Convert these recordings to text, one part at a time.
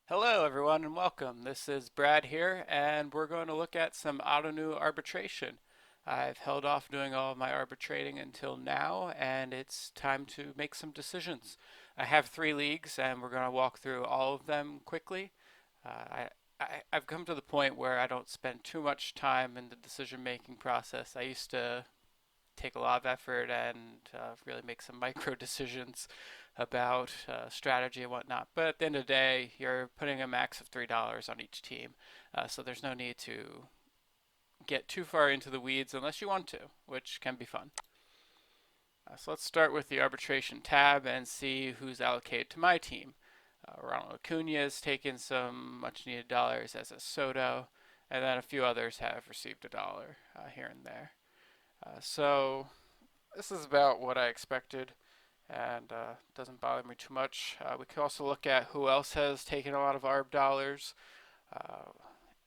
Hello, everyone, and welcome. This is Brad here, and we're going to look at some Ottoneu arbitration. I've held off doing all of my arbitrating until now, and it's time to make some decisions. I have three leagues, and we're going to walk through all of them quickly. I've come to the point where I don't spend too much time in the decision-making process. I used to take a lot of effort and really make some micro decisions about strategy and whatnot. But at the end of the day, you're putting a max of $3 on each team, so there's no need to get too far into the weeds unless you want to, which can be fun. So let's start with the arbitration tab and see who's allocated to my team. Ronald Acuna has taken some much needed dollars as a Soto, and then a few others have received a dollar here and there. So this is about what I expected and doesn't bother me too much. We could also look at who else has taken a lot of ARB dollars. Uh,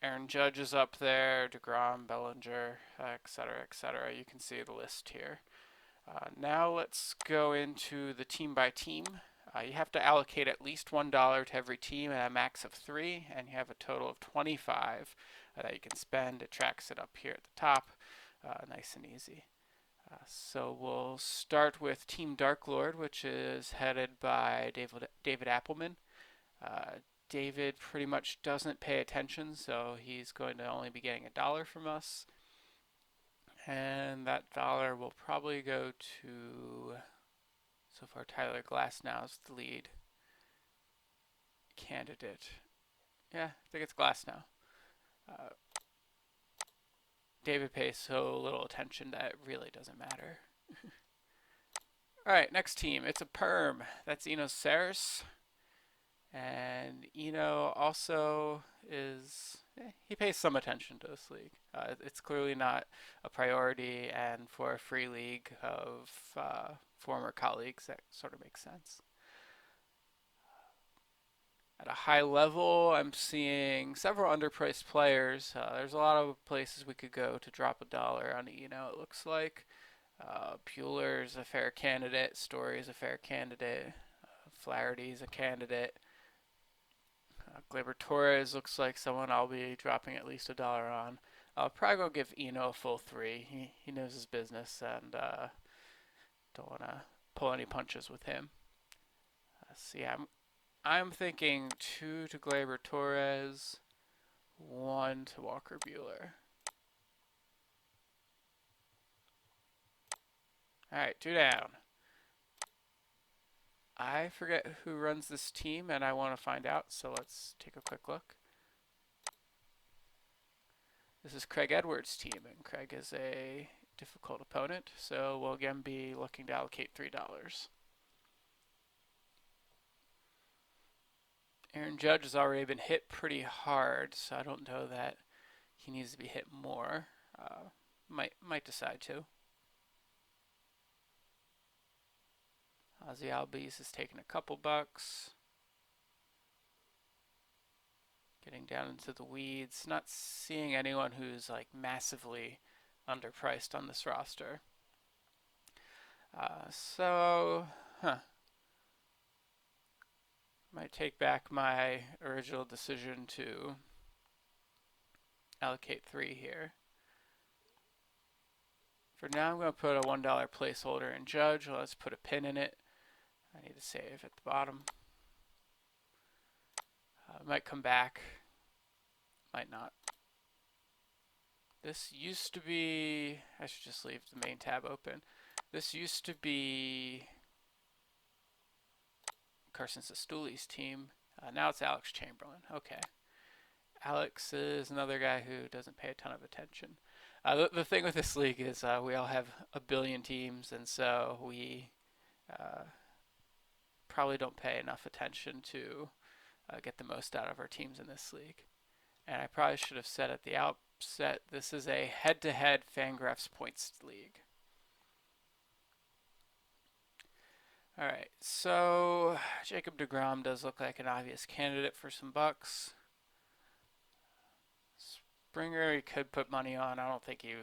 Aaron Judge is up there, DeGrom, Bellinger, etc., etc. You can see the list here. Now let's go into the team by team. You have to allocate at least $1 to every team at a max of 3, and you have a total of 25 that you can spend. It tracks it up here at the top, nice and easy. So we'll start with Team Dark Lord, which is headed by David Appleman. Uh, David pretty much doesn't pay attention, so he's going to only be getting $1 from us. And that dollar will probably go to, so far Tyler Glasnow is the lead candidate. Yeah, I think it's Glasnow. Uh, David pays so little attention that it really doesn't matter. All right, next team. It's a perm. That's Eno Saris. And Eno also he pays some attention to this league. It's clearly not a priority, and for a free league of former colleagues, that sort of makes sense. At a high level, I'm seeing several underpriced players. There's a lot of places we could go to drop $1 on Eno, it looks like. Bueller's a fair candidate. Story's a fair candidate. Flaherty's a candidate. Gleyber Torres looks like someone I'll be dropping at least $1 on. I'll probably go give Eno a full 3. He knows his business and don't want to pull any punches with him. So yeah, I'm thinking 2 to Gleyber Torres, 1 to Walker Buehler. All right, 2 down. I forget who runs this team and I want to find out, so let's take a quick look. This is Craig Edwards' team, and Craig is a difficult opponent, so we'll again be looking to allocate $3. Aaron Judge has already been hit pretty hard, so I don't know that he needs to be hit more. Might decide to. Ozzy Albies has taken a couple bucks. Getting down into the weeds. Not seeing anyone who's like massively underpriced on this roster. Might take back my original decision to allocate 3 here. For now, I'm going to put a $1 placeholder in Judge. Let's put a pin in it. I need to save at the bottom. Might come back. Might not. This used to be... I should just leave the main tab open. This used to be Carson Sestooli's team. Now it's Alex Chamberlain. Okay. Alex is another guy who doesn't pay a ton of attention. The thing with this league is we all have a billion teams, and so we probably don't pay enough attention to get the most out of our teams in this league. And I probably should have said at the outset, this is a head-to-head Fangraphs points league. All right, so Jacob DeGrom does look like an obvious candidate for some bucks. Springer, you could put money on. I don't think you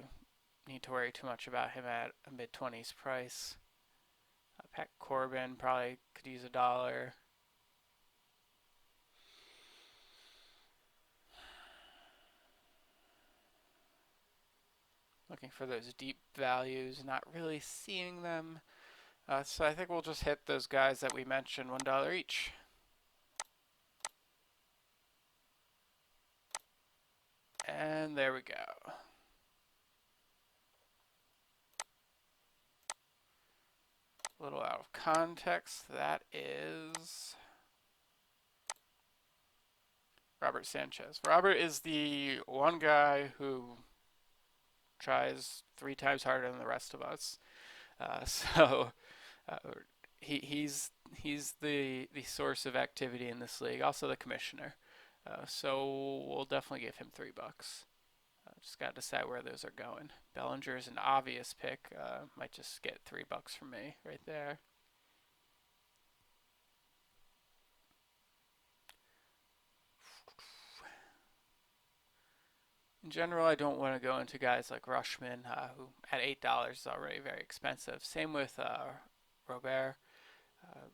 need to worry too much about him at a mid-20s price. Pat Corbin probably could use $1. Looking for those deep values, not really seeing them. So I think we'll just hit those guys that we mentioned, $1 each. And there we go. A little out of context, that is Robert Sanchez. Robert is the one guy who tries 3 times harder than the rest of us. So uh, he's the source of activity in this league, also the commissioner. So we'll definitely give him $3. Just got to decide where those are going. Bellinger is an obvious pick. Might just get $3 from me right there. In general, I don't want to go into guys like Rushman, who at $8 is already very expensive. Same with Robert uh,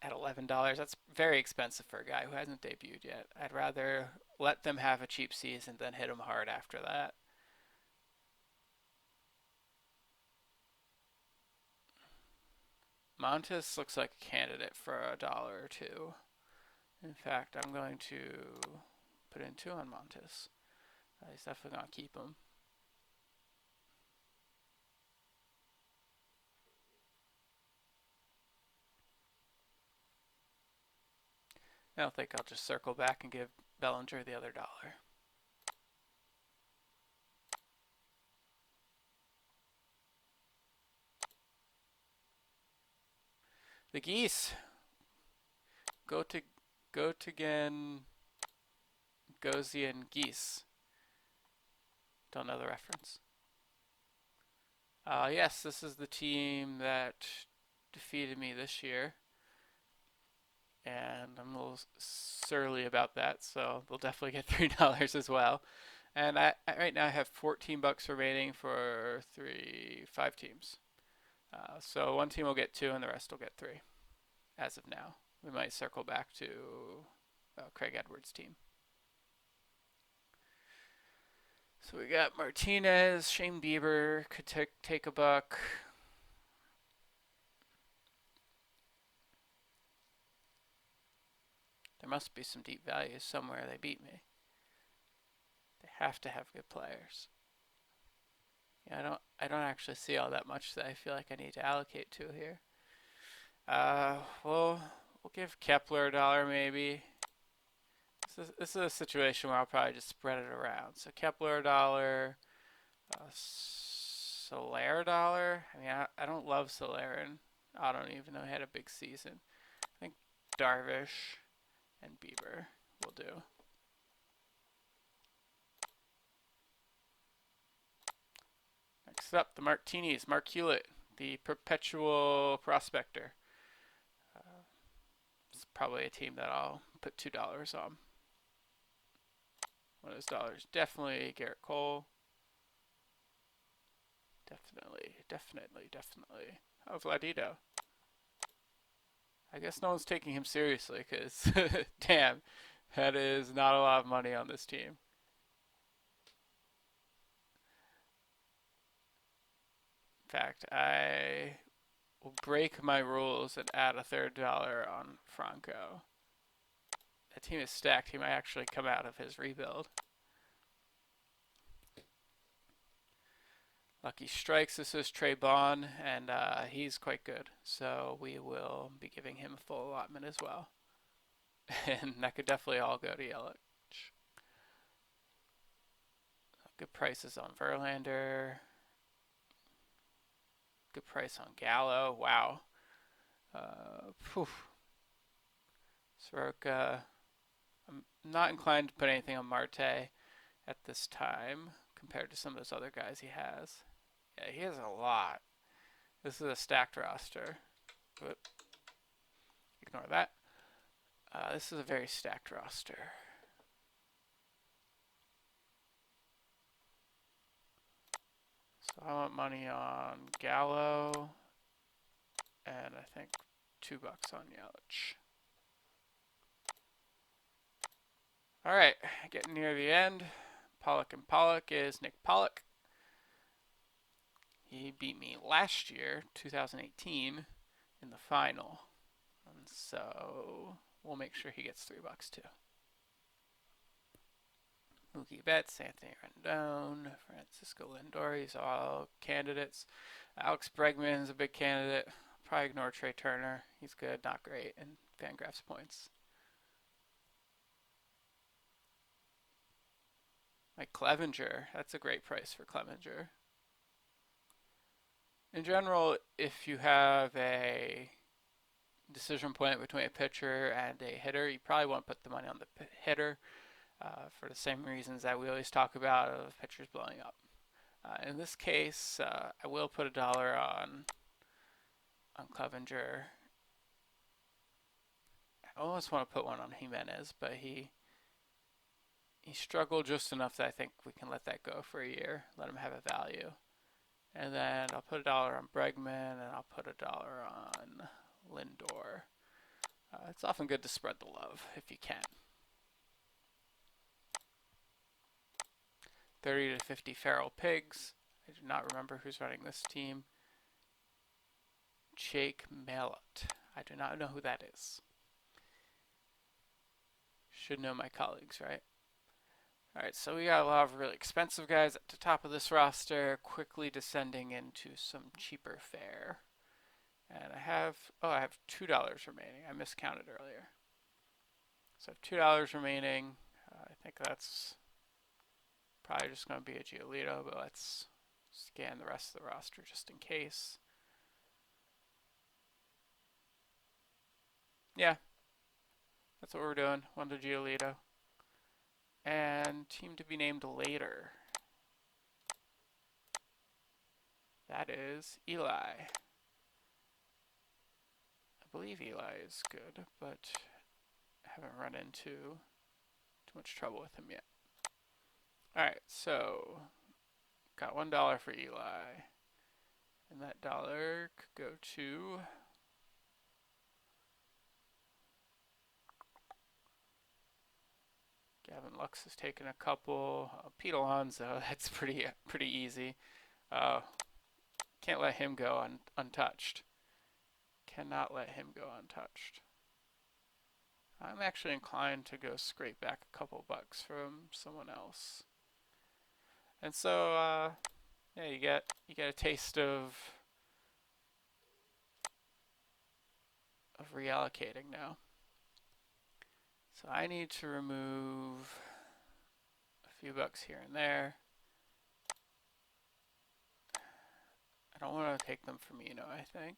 at $11. That's very expensive for a guy who hasn't debuted yet. I'd rather let them have a cheap season than hit them hard after that. Montes looks like a candidate for $1 or two. In fact, I'm going to put in 2 on Montes. He's definitely going to keep him. I don't think I'll just circle back and give Bellinger the other $1. The geese. Go to Gotigan Gozian geese. Don't know the reference. Yes, this is the team that defeated me this year. And I'm a little surly about that, so they'll definitely get $3 as well. And right now I have $14 remaining for 5 teams. So one team will get 2 and the rest will get 3 as of now. We might circle back to Craig Edwards' team. So we got Martinez, Shane Bieber could take a buck. There must be some deep values somewhere. They beat me. They have to have good players. Yeah, I don't actually see all that much that I feel like I need to allocate to here. We'll give Kepler $1 maybe. This is a situation where I'll probably just spread it around. So Kepler $1, Soler $1. I mean, I don't love Soler, and I don't even know he had a big season. I think Darvish and Bieber will do. Next up, the Martinis. Mark Hewlett, the perpetual prospector. It's probably a team that I'll put $2 on. One of those dollars. Definitely Garrett Cole. Definitely. Oh, Vladito. I guess no one's taking him seriously because, damn, that is not a lot of money on this team. In fact, I will break my rules and add a $3 on Franco. That team is stacked. He might actually come out of his rebuild. Lucky Strikes. This is Trey Bond, and he's quite good. So we will be giving him a full allotment as well. And that could definitely all go to Yelich. Good prices on Verlander. Good price on Gallo. Wow. Soroka. I'm not inclined to put anything on Marte at this time compared to some of those other guys he has. Yeah, he has a lot. This is a stacked roster. Whoop. Ignore that. This is a very stacked roster. So I want money on Gallo, and I think $2 on Yelich. All right, getting near the end. Pollock and Pollock is Nick Pollock. He beat me last year, 2018, in the final. And so we'll make sure he gets $3 too. Mookie Betts, Anthony Rendon, Francisco Lindor, these are all candidates. Alex Bregman's a big candidate. Probably ignore Trey Turner. He's good, not great in Fangraphs points. Like Clevenger, that's a great price for Clevenger. In general, if you have a decision point between a pitcher and a hitter, you probably want to put the money on the hitter for the same reasons that we always talk about of pitchers blowing up. In this case, I will put $1 on Clevenger. I almost want to put one on Jimenez, but he struggled just enough that I think we can let that go for a year, let him have a value. And then I'll put $1 on Bregman, and I'll put $1 on Lindor. It's often good to spread the love if you can. 30 to 50 feral pigs. I do not remember who's running this team. Jake Mallett. I do not know who that is. Should know my colleagues, right? Alright, so we got a lot of really expensive guys at the top of this roster, quickly descending into some cheaper fare. And I have $2 remaining. I miscounted earlier. So I have $2 remaining. I think that's probably just going to be a Giolito, but let's scan the rest of the roster just in case. Yeah, that's what we're doing. One to Giolito. And team to be named later. That is Eli. I believe Eli is good, but I haven't run into too much trouble with him yet. Alright, so got $1 for Eli. And that dollar could go to Gavin Lux has taken a couple. Pete Alonso, that's pretty easy. Can't let him go untouched. Cannot let him go untouched. I'm actually inclined to go scrape back a couple bucks from someone else. And so, yeah, you get a taste of reallocating now. So I need to remove a few bucks here and there. I don't want to take them from Eno, I think.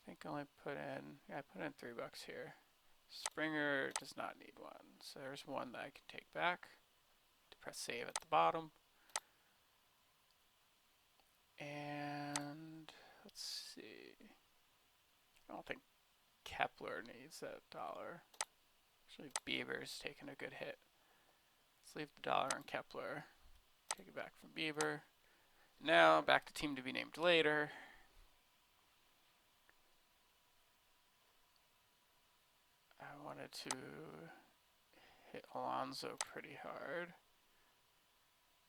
I only put in, I put in $3 here. Springer does not need one, so there's one that I can take back. Press save at the bottom. And let's see. I don't think Kepler needs that dollar. Actually, Bieber's taking a good hit. Let's leave the dollar on Kepler. Take it back from Bieber. Now back to team to be named later. I wanted to hit Alonso pretty hard.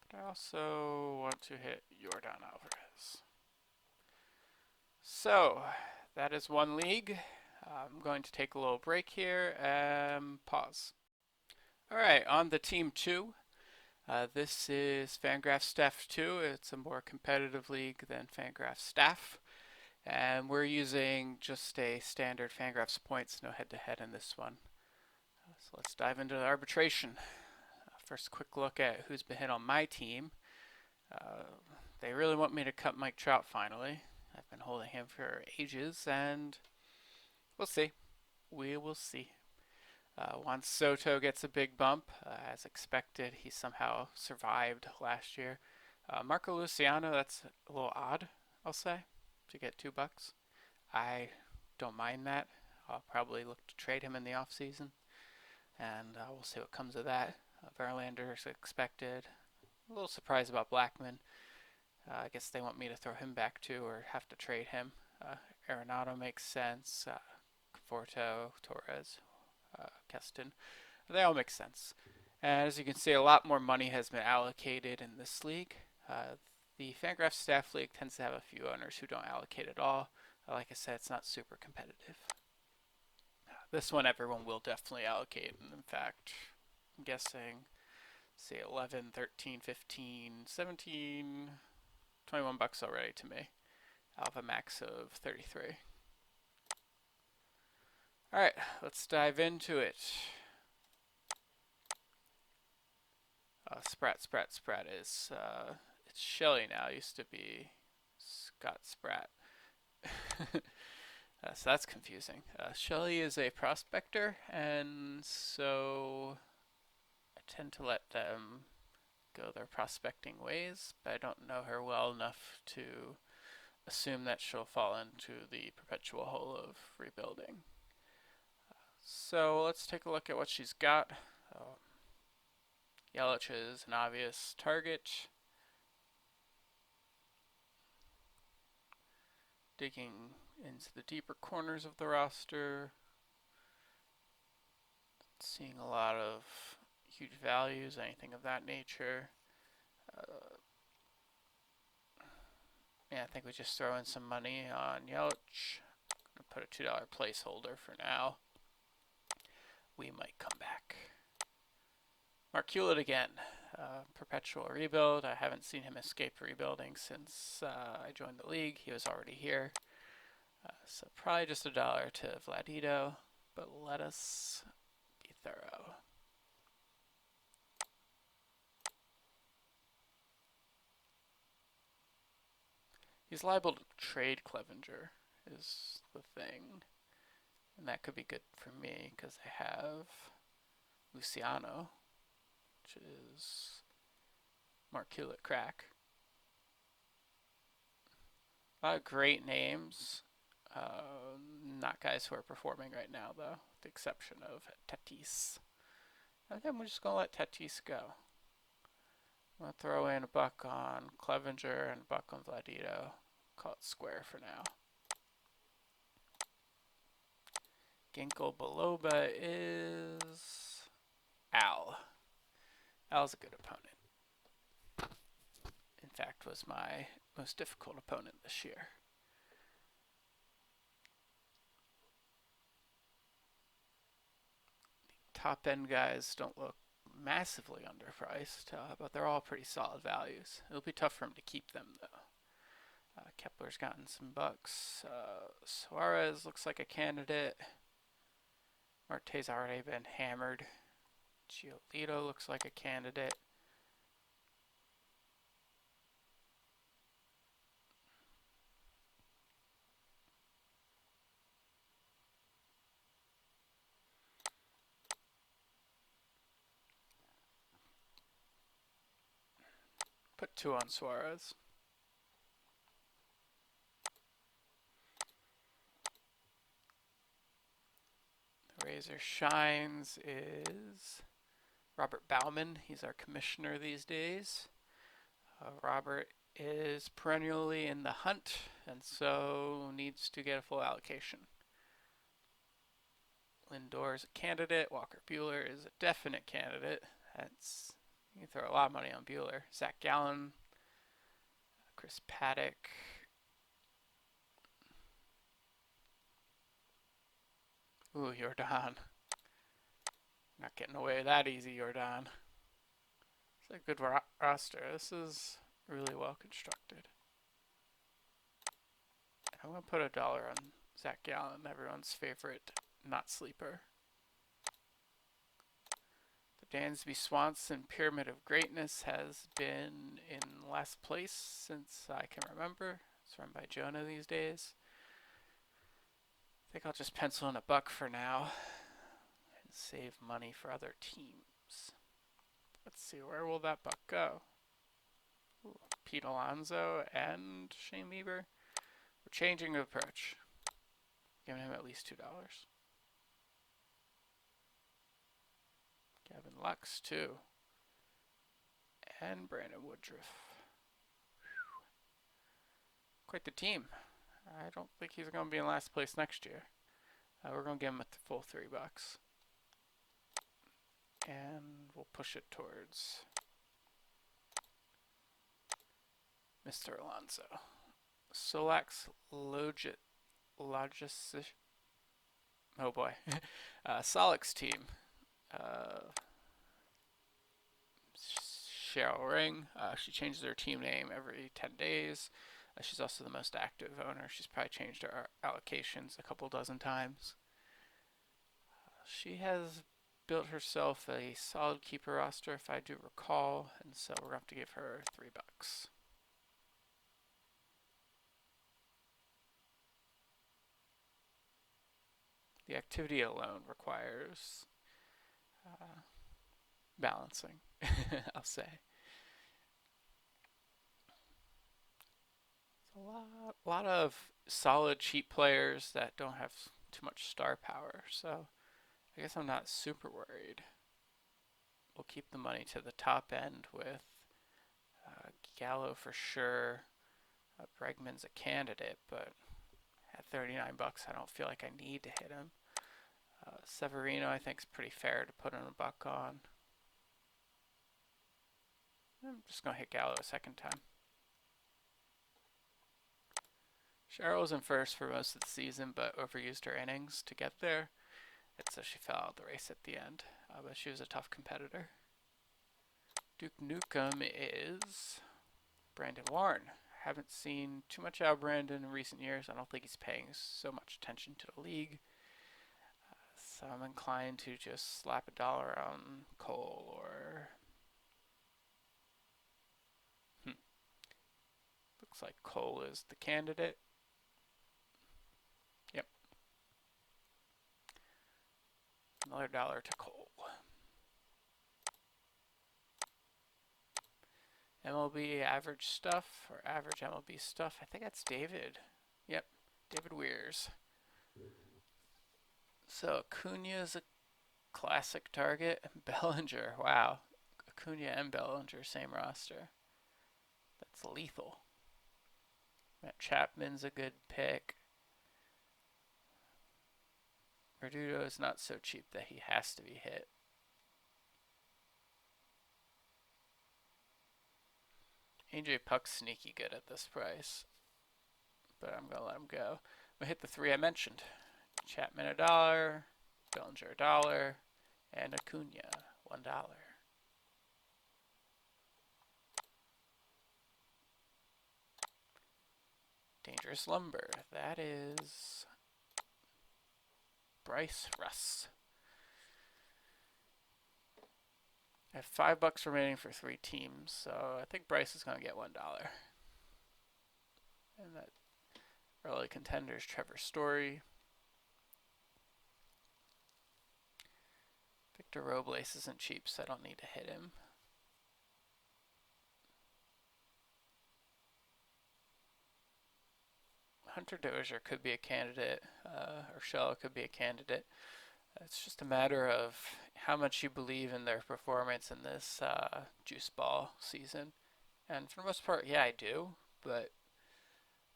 But I also want to hit Yordan Alvarez. So, that is one league. I'm going to take a little break here and pause. Alright, on the team 2. This is Fangraphs Staff 2. It's a more competitive league than Fangraphs Staff. And we're using just a standard Fangraphs points, no head-to-head in this one. So let's dive into the arbitration. First, quick look at who's been hit on my team. They really want me to cut Mike Trout finally. I've been holding him for ages, and we'll see. We will see. Juan Soto gets a big bump. As expected, he somehow survived last year. Marco Luciano, that's a little odd, I'll say, to get $2. I don't mind that. I'll probably look to trade him in the offseason, and we'll see what comes of that. Verlander is expected. A little surprised about Blackman. I guess they want me to throw him back too, or have to trade him. Arenado makes sense. Conforto, Torres, Keston. They all make sense. And as you can see, a lot more money has been allocated in this league. The Fangraphs Staff League tends to have a few owners who don't allocate at all. Like I said, it's not super competitive. This one, everyone will definitely allocate. And in fact, I'm guessing, say 11, 13, 15, 17, 21 bucks already to me. I'll have a max of 33. Alright, let's dive into it. Sprat is, it's Shelly now. It used to be Scott Sprat. So that's confusing. Shelly is a prospector, and so I tend to let them go their prospecting ways, but I don't know her well enough to assume that she'll fall into the perpetual hole of rebuilding. So let's take a look at what she's got. Yelich is an obvious target. Digging into the deeper corners of the roster, seeing a lot of huge values, anything of that nature. Yeah, I think we just throw in some money on Yelich. I'm gonna put a $2 placeholder for now. We might come back. Mark Hewlett again. Perpetual rebuild. I haven't seen him escape rebuilding since I joined the league. He was already here. So probably just $1 to Vladito, but let us be thorough. He's liable to trade Clevenger is the thing. And that could be good for me because I have Luciano, which is Mark Hewlett crack. A lot of great names. Not guys who are performing right now, though, with the exception of Tatis. I think I'm just going to let Tatis go. I'm going to throw in a buck on Clevenger and a buck on Vladito. Call it square for now. Ginkgo Biloba is Al. Al's a good opponent. In fact, was my most difficult opponent this year. Top end guys don't look massively underpriced, but they're all pretty solid values. It'll be tough for him to keep them though. Kepler's gotten some bucks. Suarez looks like a candidate. Marte's already been hammered. Giolito looks like a candidate. Put 2 on Suarez. The Razor Shines is Robert Bauman. He's our commissioner these days. Robert is perennially in the hunt and so needs to get a full allocation. Lindor is a candidate. Walker Buehler is a definite candidate. You can throw a lot of money on Buehler. Zach Gallen, Chris Paddock. Ooh, Jordan. Not getting away that easy, Jordan. It's a good roster. This is really well constructed. I'm going to put $1 on Zach Gallen, everyone's favorite not sleeper. The Dansby Swanson Pyramid of Greatness has been in last place since I can remember. It's run by Jonah these days. I think I'll just pencil in a buck for now and save money for other teams. Let's see, where will that buck go? Ooh, Pete Alonso and Shane Bieber. We're changing the approach. Giving him at least $2. Gavin Lux, too. And Brandon Woodruff. Whew. Quite the team. I don't think he's going to be in last place next year. We're going to give him a full $3. And we'll push it towards Mr. Alonso. Solax Logis. Oh boy. Solix team. Cheryl Ring. She changes her team name every 10 days. She's also the most active owner. She's probably changed her allocations a couple dozen times. She has built herself a solid keeper roster, if I do recall, and so we're going to have to give her $3. The activity alone requires balancing, I'll say. A lot of solid cheap players that don't have too much star power, so I guess I'm not super worried. We'll keep the money to the top end with Gallo for sure. Bregman's a candidate, but at $39, I don't feel like I need to hit him. Severino, I think, is pretty fair to put in a buck on. I'm just going to hit Gallo a second time. Cheryl was in first for most of the season, but overused her innings to get there. And so she fell out of the race at the end. But she was a tough competitor. Duke Nukem is Brandon Warren. Haven't seen too much out of Brandon in recent years. I don't think he's paying so much attention to the league. So I'm inclined to just slap $1 on Cole or... Looks like Cole is the candidate. Yep. Another $1 to Cole. MLB average stuff, or average MLB stuff. I think that's David. Yep, David Weirs. So Acuna is a classic target. Bellinger, wow. Acuna and Bellinger, same roster. That's lethal. Matt Chapman's a good pick. Verdugo is not so cheap that he has to be hit. AJ Puck's sneaky good at this price, but I'm going to let him go. We'll hit the three I mentioned. Chapman $1, Bellinger $1, and Acuna $1. Dangerous Lumber, that is Bryce Russ. I have $5 remaining for 3 teams, so I think Bryce is going to get $1. And that early contender is Trevor Story. Victor Robles isn't cheap, so I don't need to hit him. Hunter Dozier could be a candidate. Urshela could be a candidate. It's just a matter of how much you believe in their performance in this juice ball season. And for the most part, yeah, I do. But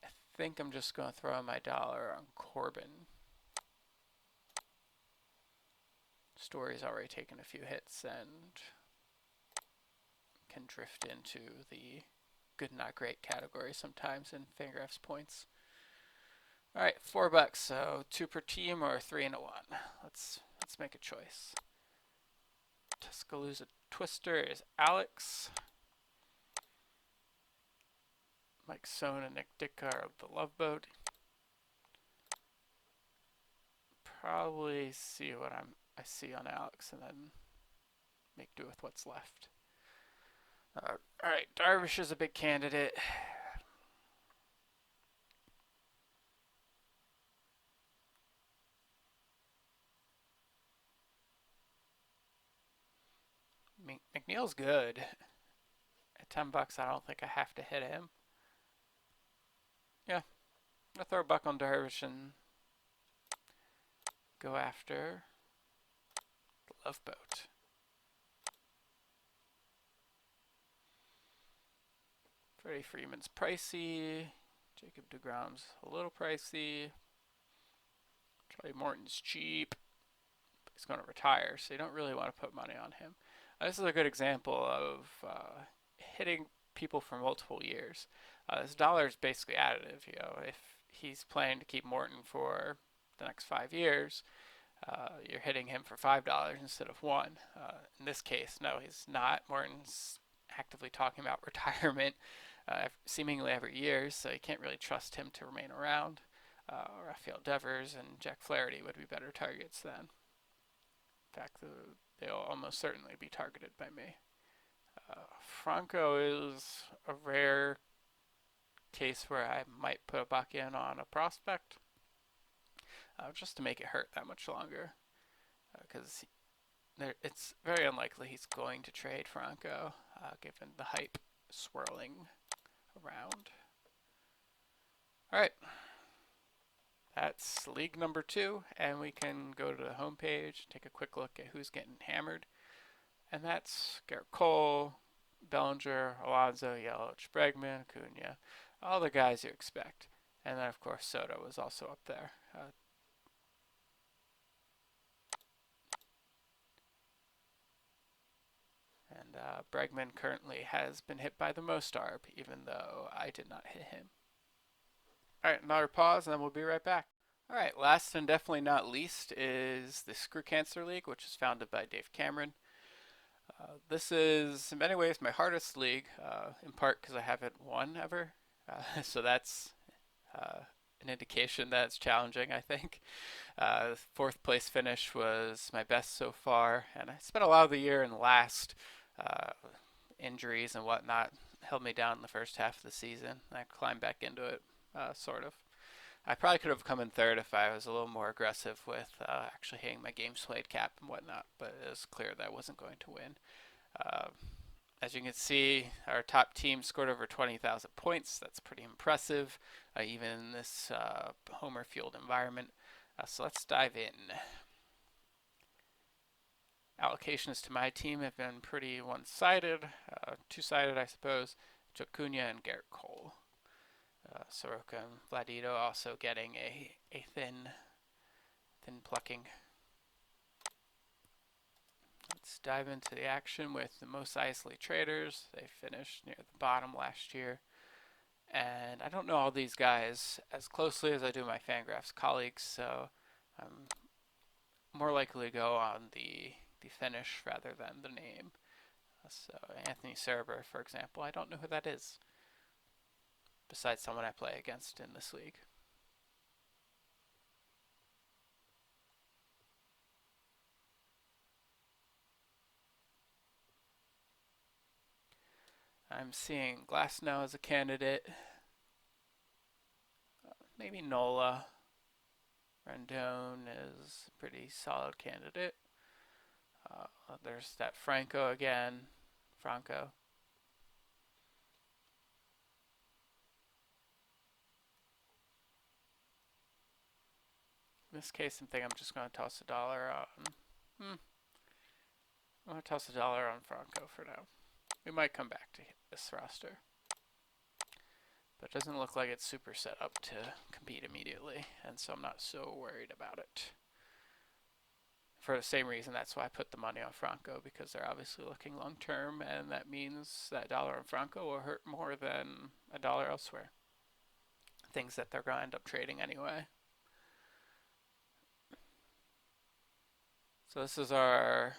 I think I'm just going to throw my $1 on Corbin. Story's already taken a few hits and can drift into the good, not great category sometimes in Fangraphs points. All right, $4, so 2 per team or 3 and a 1. Let's make a choice. Tuscaloosa Twister is Alex. Mike Sohn and Nick Ditka are the Love Boat. Probably see what I see on Alex and then make do with what's left. All right, Darvish is a big candidate. McNeil's good. At $10, I don't think I have to hit him. Yeah, I'll throw $1 on Darvish and go after the Love Boat. Freddie Freeman's pricey. Jacob deGrom's a little pricey. Charlie Morton's cheap. he's going to retire, so you don't really want to put money on him. This is a good example of hitting people for multiple years. This dollar is basically additive. If he's planning to keep Morton for the next 5 years, you're hitting him for $5 instead of one. In this case, no, he's not. Morton's actively talking about retirement seemingly every year, so you can't really trust him to remain around. Rafael Devers and Jack Flaherty would be better targets then. In fact, they'll almost certainly be targeted by me. Franco is a rare case where I might put a buck in on a prospect just to make it hurt that much longer, because it's very unlikely he's going to trade Franco, given the hype swirling around. All right, that's league number 2, and we can go to the home page, take a quick look at who's getting hammered, and that's Garrett Cole, Bellinger, Alonso, Yelich, Bregman, Acuna, all the guys you expect. And then, of course, Soto was also up there. Bregman currently has been hit by the most ARB, even though I did not hit him. Alright, another pause, and then we'll be right back. Alright, last and definitely not least is the Screw Cancer League, which is founded by Dave Cameron. This is, in many ways, my hardest league, in part because I haven't won ever. So that's an indication that it's challenging, I think. 4th place finish was my best so far, and I spent a lot of the year in last. Injuries and whatnot held me down in the first half of the season. I climbed back into it, sort of. I probably could have come in 3rd if I was a little more aggressive with actually hitting my games played cap and whatnot, but it was clear that I wasn't going to win. As you can see, our top team scored over 20,000 points. That's pretty impressive, even in this homer-fueled environment. So let's dive in. Allocations to my team have been pretty one-sided, two-sided, I suppose. Acuna and Garrett Cole. Soroka and Vladito also getting a thin plucking. Let's dive into the action with the Mos Eisley traders. They finished near the bottom last year. And I don't know all these guys as closely as I do my Fangraphs colleagues, so I'm more likely to go on the finish rather than the name. So Anthony Serber, for example, I don't know who that is, besides someone I play against in this league. I'm seeing Glasnow as a candidate. Maybe Nola. Rendon is a pretty solid candidate. There's that Franco again. Franco. In this case, I think I'm just going to toss $1 on. I'm going to toss $1 on Franco for now. We might come back to this roster, but it doesn't look like it's super set up to compete immediately, and so I'm not so worried about it. For the same reason, that's why I put the money on Franco, because they're obviously looking long term, and that means that $1 on Franco will hurt more than $1 elsewhere. Things that they're going to end up trading anyway. So this is our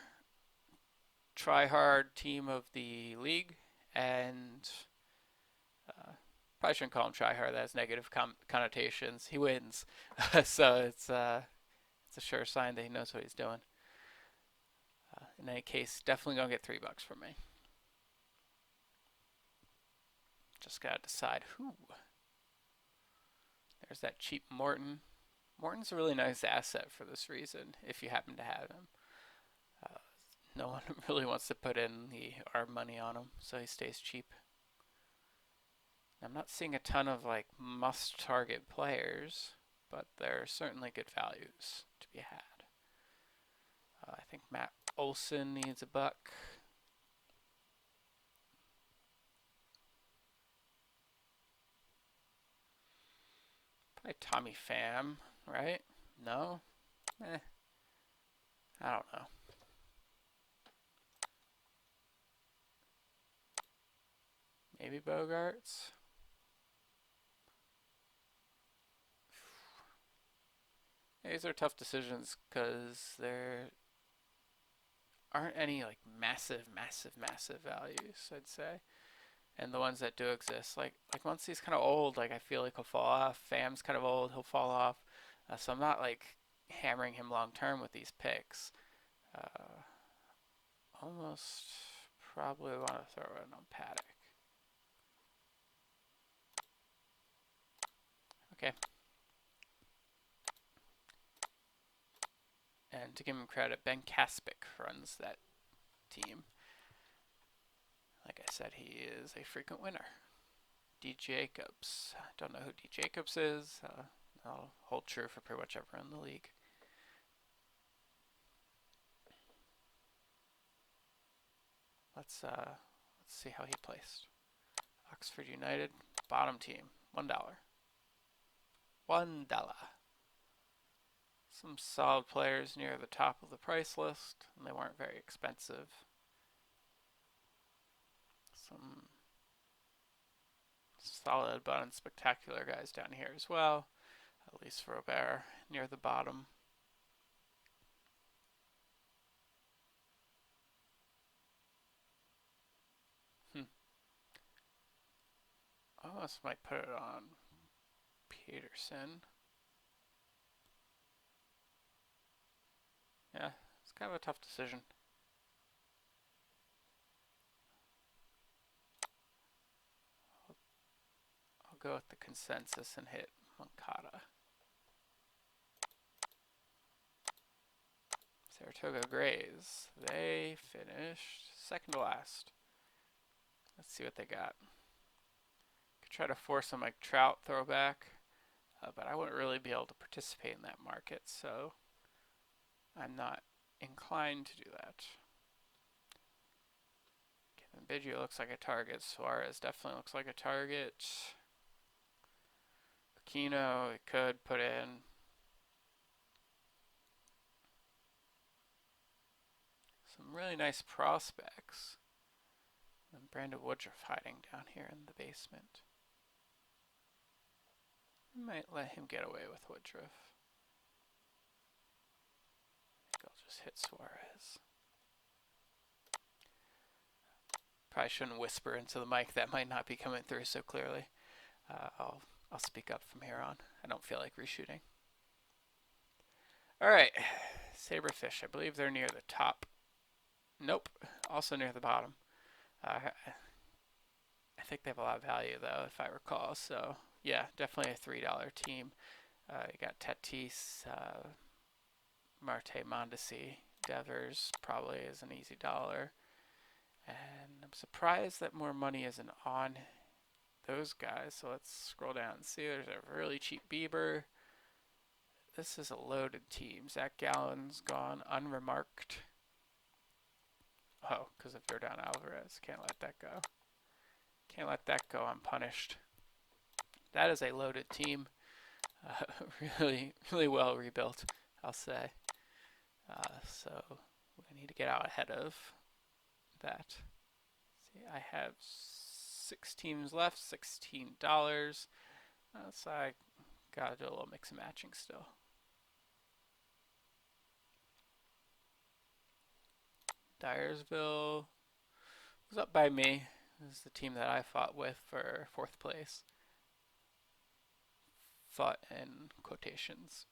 try-hard team of the league, and probably shouldn't call him try-hard. That has negative connotations. He wins, so it's a sure sign that he knows what he's doing. In any case, definitely gonna get $3 from me. Just gotta decide who. There's that cheap Morton. Morton's a really nice asset for this reason, if you happen to have him. No one really wants to put in the ARB money on him, so he stays cheap. I'm not seeing a ton of like must-target players, but there are certainly good values to be had. I think Matt Olson needs $1. Probably Tommy Pham, right? No? I don't know. Maybe Bogarts. These are tough decisions because there aren't any like massive values, I'd say. And the ones that do exist, like Muncie's kind of old. Like I feel like he'll fall off. Fam's kind of old. He'll fall off. So I'm not like hammering him long term with these picks. Uh, Almost probably want to throw it on Paddock. Okay. And to give him credit, Ben Kaspic runs that team. Like I said, he is a frequent winner. D. Jacobs. Don't know who D. Jacobs is. That'll hold true for pretty much everyone in the league. Let's see how he placed. Oxford United, bottom team, $1. $1. Some solid players near the top of the price list, and they weren't very expensive. Some solid but unspectacular guys down here as well. At least for Robert near the bottom. Almost might put it on Peterson. Yeah, it's kind of a tough decision. I'll go with the consensus and hit Moncada. Saratoga Grays. They finished second to last. Let's see what they got. Could try to force some like Trout throwback, but I wouldn't really be able to participate in that market, so I'm not inclined to do that. Kevin Biggio looks like a target. Suarez definitely looks like a target. Aquino, it could put in. Some really nice prospects. And Brandon Woodruff hiding down here in the basement. I might let him get away with Woodruff. I think I'll just hit Suarez. Probably shouldn't whisper into the mic. That might not be coming through so clearly. I'll speak up from here on. I don't feel like reshooting. All right, Saberfish. I believe they're near the top. Nope, also near the bottom. I think they have a lot of value though, if I recall. So yeah, definitely a $3 team. You got Tatis, Marte, Mondesi, Devers probably is an easy dollar. And I'm surprised that more money isn't on those guys. So let's scroll down and see. There's a really cheap Bieber. This is a loaded team. Zach Gallen's gone unremarked. Oh, because of Jordan Alvarez. Can't let that go. Can't let that go unpunished. That is a loaded team. Really well rebuilt, I'll say. So we need to get out ahead of that. See, I have 6 teams left, $16. So I gotta do a little mix and matching still. Dyersville was up by me. This is the team that I fought with for 4th place. Fought in quotations.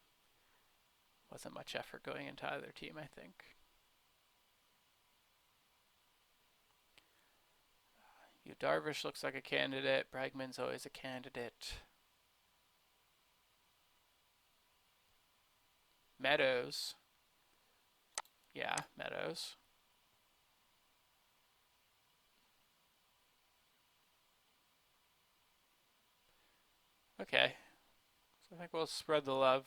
Wasn't much effort going into either team, I think. Yu Darvish looks like a candidate. Bregman's always a candidate. Meadows. Yeah, Meadows. Okay. So I think we'll spread the love.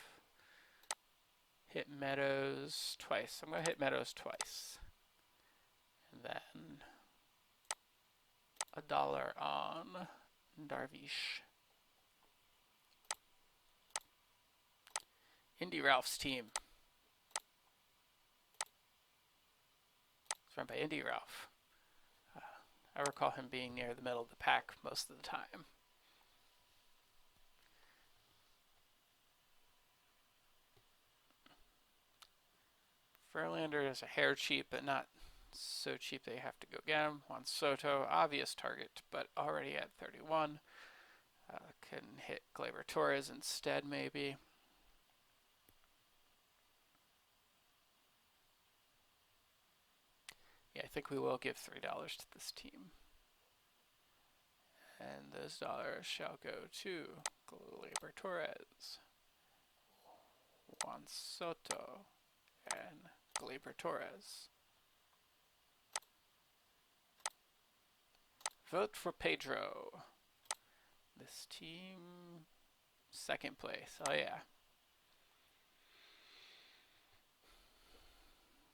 Hit Meadows twice. I'm going to hit Meadows twice. And then $1 on Darvish. Indy Ralph's team. run by Indy Ralph. I recall him being near the middle of the pack most of the time. Verlander is a hair cheap, but not so cheap that you have to go get him. Juan Soto, obvious target, but already at 31. Can hit Gleyber Torres instead, maybe. Yeah, I think we will give $3 to this team. And those dollars shall go to Gleyber Torres, Juan Soto, and Gleyber Torres. Vote for Pedro. This team, second place. Oh yeah.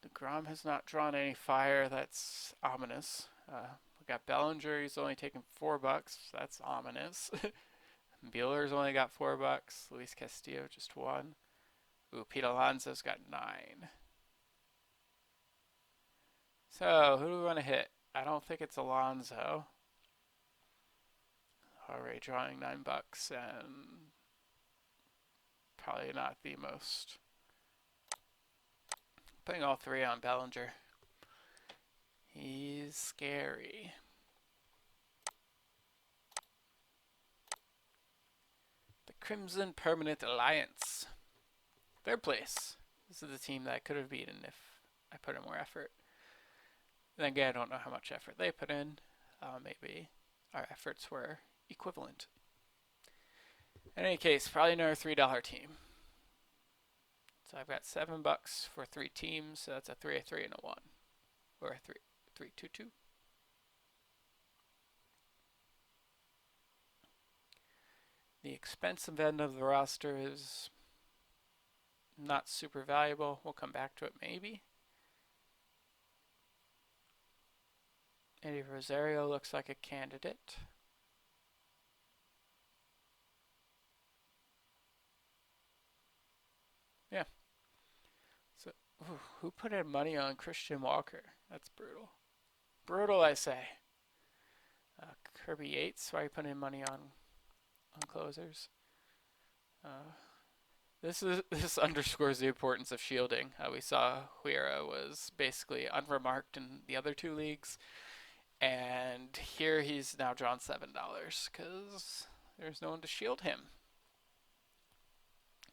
DeGrom has not drawn any fire. That's ominous. We got Bellinger. He's only taken $4. That's ominous. Bueller's only got $4. Luis Castillo just 1. Ooh, Pete Alonso's got 9. So who do we want to hit? I don't think it's Alonso. Already drawing $9 and probably not the most. Putting all 3 on Bellinger. He's scary. The Crimson Permanent Alliance. Third place. This is the team that I could have beaten if I put in more effort. Then again, I don't know how much effort they put in. Maybe our efforts were equivalent. In any case, probably another $3 team. So I've got $7 for 3 teams. So that's a 3, a 3, and a 1, or a 3, 3, 2, 2. The expensive end of the roster is not super valuable. We'll come back to it maybe. Eddie Rosario looks like a candidate. Yeah. So, who put in money on Christian Walker? That's brutal. Brutal, I say. Kirby Yates, why are you putting in money on closers? This underscores the importance of shielding. We saw Huira was basically unremarked in the other 2 leagues, and here he's now drawn $7 because there's no one to shield him.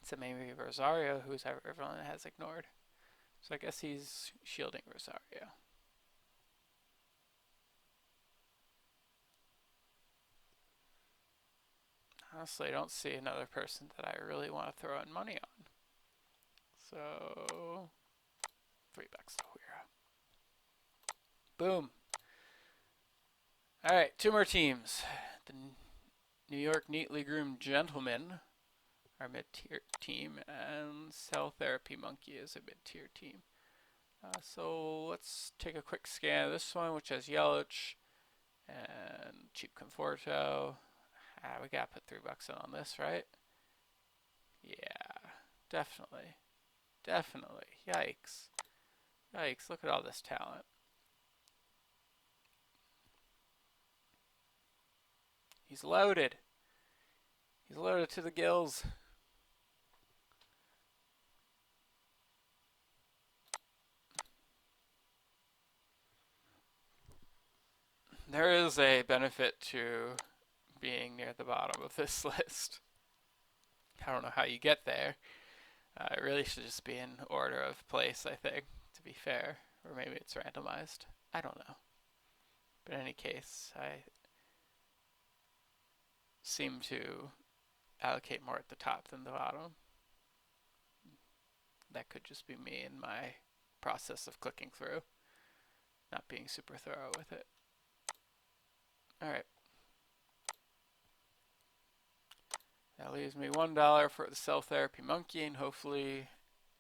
So maybe Rosario, who's everyone has ignored. So I guess he's shielding Rosario. Honestly, I don't see another person that I really want to throw in money on. So, $3 to Huira. Boom. Alright, 2 more teams. The New York Neatly Groomed Gentlemen, our mid-tier team, and Cell Therapy Monkey is a mid-tier team. So let's take a quick scan of this one, which has Yelich and Cheap Conforto. We gotta put $3 in on this, right? Yeah, definitely. Definitely. Yikes. Yikes, look at all this talent. He's loaded. He's loaded to the gills. There is a benefit to being near the bottom of this list. I don't know how you get there. It really should just be in order of place, I think, to be fair. Or maybe it's randomized. I don't know. But in any case, I seem to allocate more at the top than the bottom. That could just be me and my process of clicking through, not being super thorough with it. Alright. That leaves me $1 for the Cell Therapy Monkey, and hopefully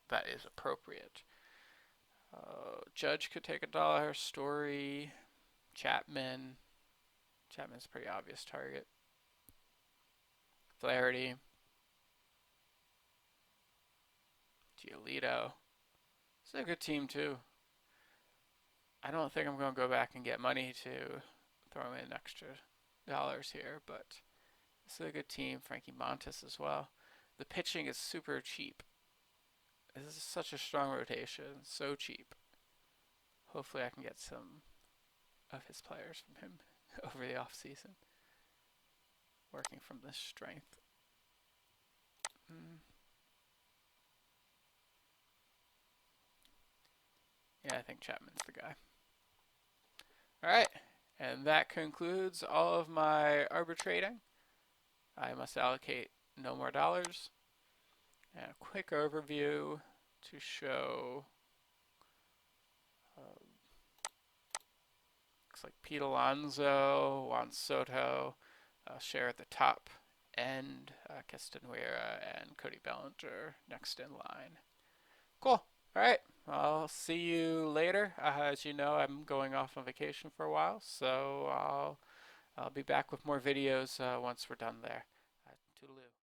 that is appropriate. Judge could take $1. Story, Chapman. Chapman's a pretty obvious target. Flaherty. Giolito. It's a good team too. I don't think I'm going to go back and get money to throw in extra dollars here, but this is a good team. Frankie Montas as well. The pitching is super cheap. This is such a strong rotation, so cheap. Hopefully I can get some of his players from him over the off season, working from this strength. Mm. Yeah, I think Chapman's the guy. All right, and that concludes all of my arbitrating. I must allocate no more dollars. And a quick overview to show. Looks like Pete Alonso, Juan Soto share at the top end. Castanera and Cody Bellinger next in line. Cool. All right. I'll see you later. As you know, I'm going off on vacation for a while, so I'll be back with more videos once we're done there.